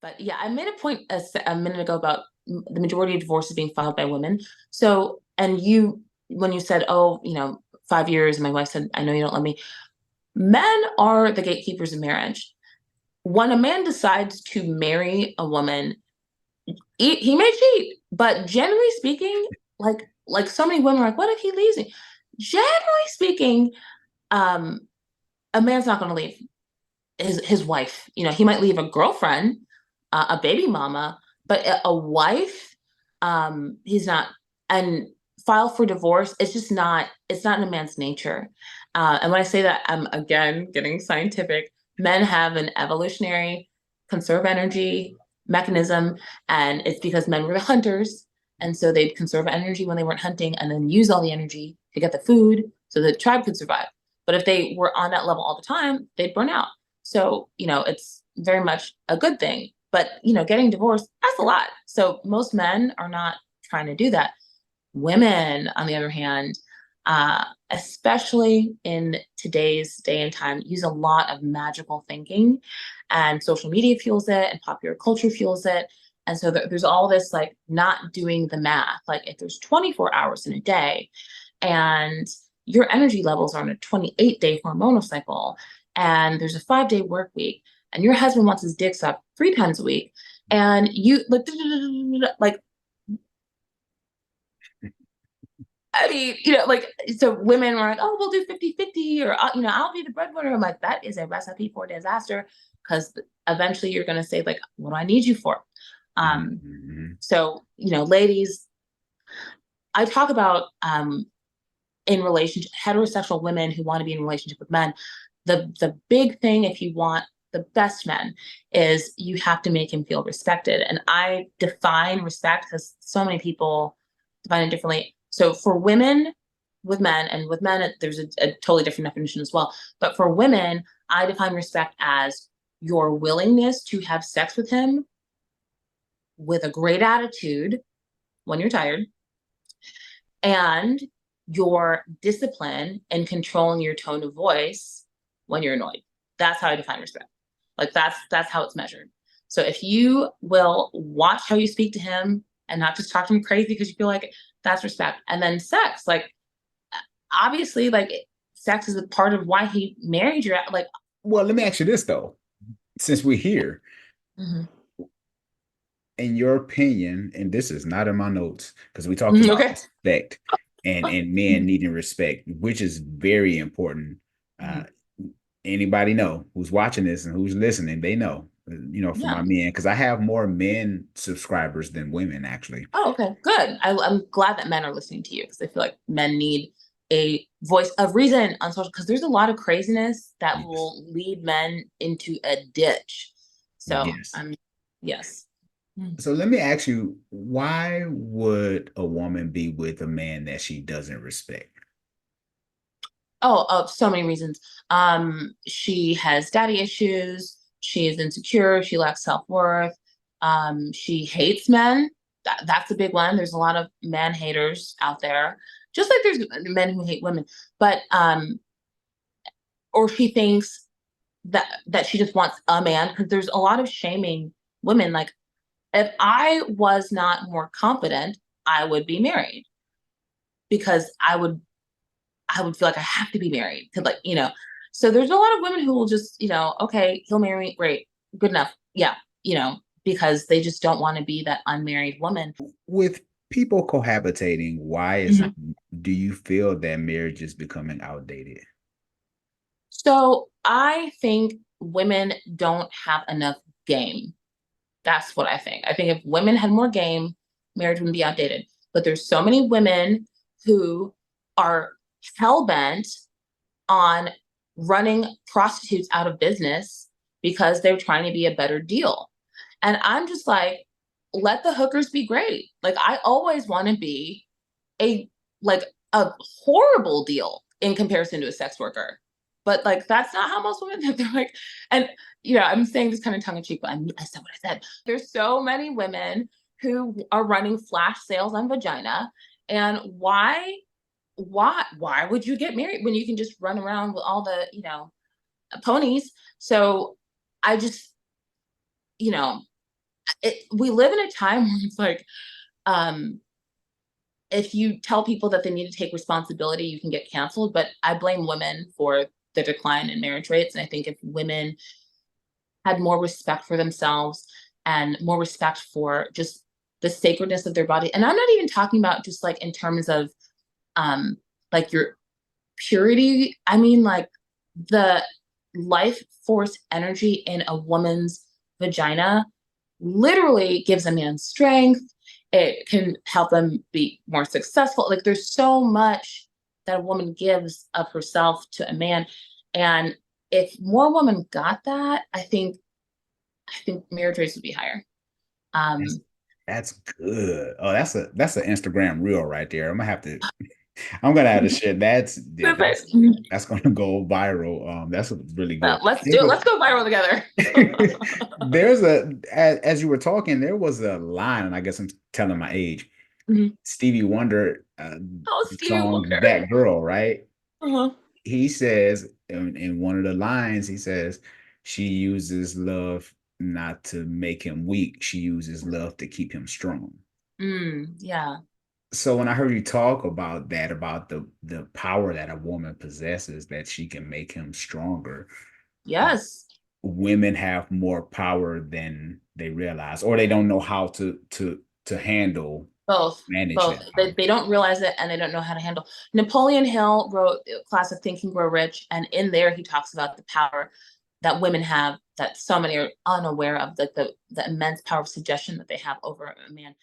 But yeah, I made a point a minute ago about the majority of divorces being filed by women. So, and you, when you said, oh, 5 years, and my wife said, I know you don't love me. Men are the gatekeepers of marriage. When a man decides to marry a woman, he may cheat, but generally speaking, like so many women are like, what if he leaves me? Generally speaking, um, a man's not going to leave his wife. He might leave a girlfriend, a baby mama, but a wife, he's not. And file for divorce. It's just not. It's not in a man's nature. And when I say that, I'm again getting scientific. Men have an evolutionary conserve energy mechanism, and it's because men were the hunters, and so they'd conserve energy when they weren't hunting, and then use all the energy to get the food so the tribe could survive. But if they were on that level all the time, they'd burn out. So, it's very much a good thing. But, getting divorced, that's a lot. So most men are not trying to do that. Women, on the other hand, especially in today's day and time, use a lot of magical thinking, and social media fuels it, and popular culture fuels it. And so there's all this like not doing the math. Like if there's 24 hours in a day and your energy levels are on a 28-day hormonal cycle, and there's a 5-day work week, and your husband wants his dick sucked 3 times a week, and you like I mean, like, so women were like, oh, we'll do 50-50, or, I'll be the breadwinner. I'm like, that is a recipe for disaster, because eventually you're going to say, like, what do I need you for? Mm-hmm. So, ladies, I talk about in relationship, heterosexual women who want to be in a relationship with men. The big thing, if you want the best men, is you have to make him feel respected. And I define respect because so many people define it differently. So for women with men, and with men, there's a totally different definition as well. But for women, I define respect as your willingness to have sex with him with a great attitude when you're tired, and your discipline in controlling your tone of voice when you're annoyed. That's how I define respect. Like that's how it's measured. So if you will watch how you speak to him and not just talk to him crazy because you feel like it, that's respect. And then sex, like obviously, like sex is a part of why he married you. Like, Well, let me ask you this though, since we're here, mm-hmm. in your opinion, and this is not in my notes because we talked about Okay. respect and men needing respect, which is very important. Mm-hmm. Uh, Anybody know who's watching this and who's listening, they know, for Yeah. my men, because I have more men subscribers than women actually. Oh, okay, good. I'm glad that men are listening to you, because I feel like men need a voice of reason on social, because there's a lot of craziness that Yes. will lead men into a ditch. So Yes. yes. Mm. So let me ask you, why would a woman be with a man that she doesn't respect? Oh, so many reasons. She has daddy issues. She is insecure. She lacks self-worth. She hates men. That's a big one. There's a lot of man haters out there, just like there's men who hate women. But or she thinks that she just wants a man, because there's a lot of shaming women. Like, if I was not more confident, I would be married, because I would feel like I have to be married to, like, so there's a lot of women who will just, okay, he'll marry me, great, good enough. Yeah, because they just don't want to be that unmarried woman. With people cohabitating, why is Mhm. do you feel that marriage is becoming outdated? So I think women don't have enough game. That's what I think. I think if women had more game, marriage wouldn't be outdated. But there's so many women who are hell bent on running prostitutes out of business because they're trying to be a better deal. And I'm just like, let the hookers be great. Like, I always want to be a like a horrible deal in comparison to a sex worker. But like that's not how most women they're like, and I'm saying this kind of tongue in cheek, but I said what I said. There's so many women who are running flash sales on vagina, and why would you get married when you can just run around with all the ponies? So I just you know we live in a time where it's like, um, if you tell people that they need to take responsibility, you can get canceled. But I blame women for the decline in marriage rates. And I think if women had more respect for themselves and more respect for just the sacredness of their body, and I'm not even talking about just like in terms of um like your purity. I mean like the life force energy in a woman's vagina literally gives a man strength. It can help them be more successful. Like there's so much that a woman gives of herself to a man. And if more women got that, I think marriage rates would be higher. That's Um, that's good. Oh, that's an Instagram reel right there. I'm gonna have to share that's yeah, perfect. that's gonna go viral. That's really Well, good. let's do it. Let's go viral together. There's as you were talking, there was a line, and I guess I'm telling my age. Mhm. Stevie Wonder, Oh, the Stevie song Wonder. "That Girl," right? Uh-huh. He says in one of the lines, he says, "She uses love not to make him weak. She uses love to keep him strong." Yeah. So when I heard you talk about that, about the power that a woman possesses, that she can make him stronger, uh, Yes. women have more power than they realize, or they don't know how to handle, Both. manage Both. that power. They don't realize it and they don't know how to handle. Napoleon Hill wrote Classic Think and Grow Rich, and in there he talks about the power that women have that so many are unaware of, the immense power of suggestion that they have over a man.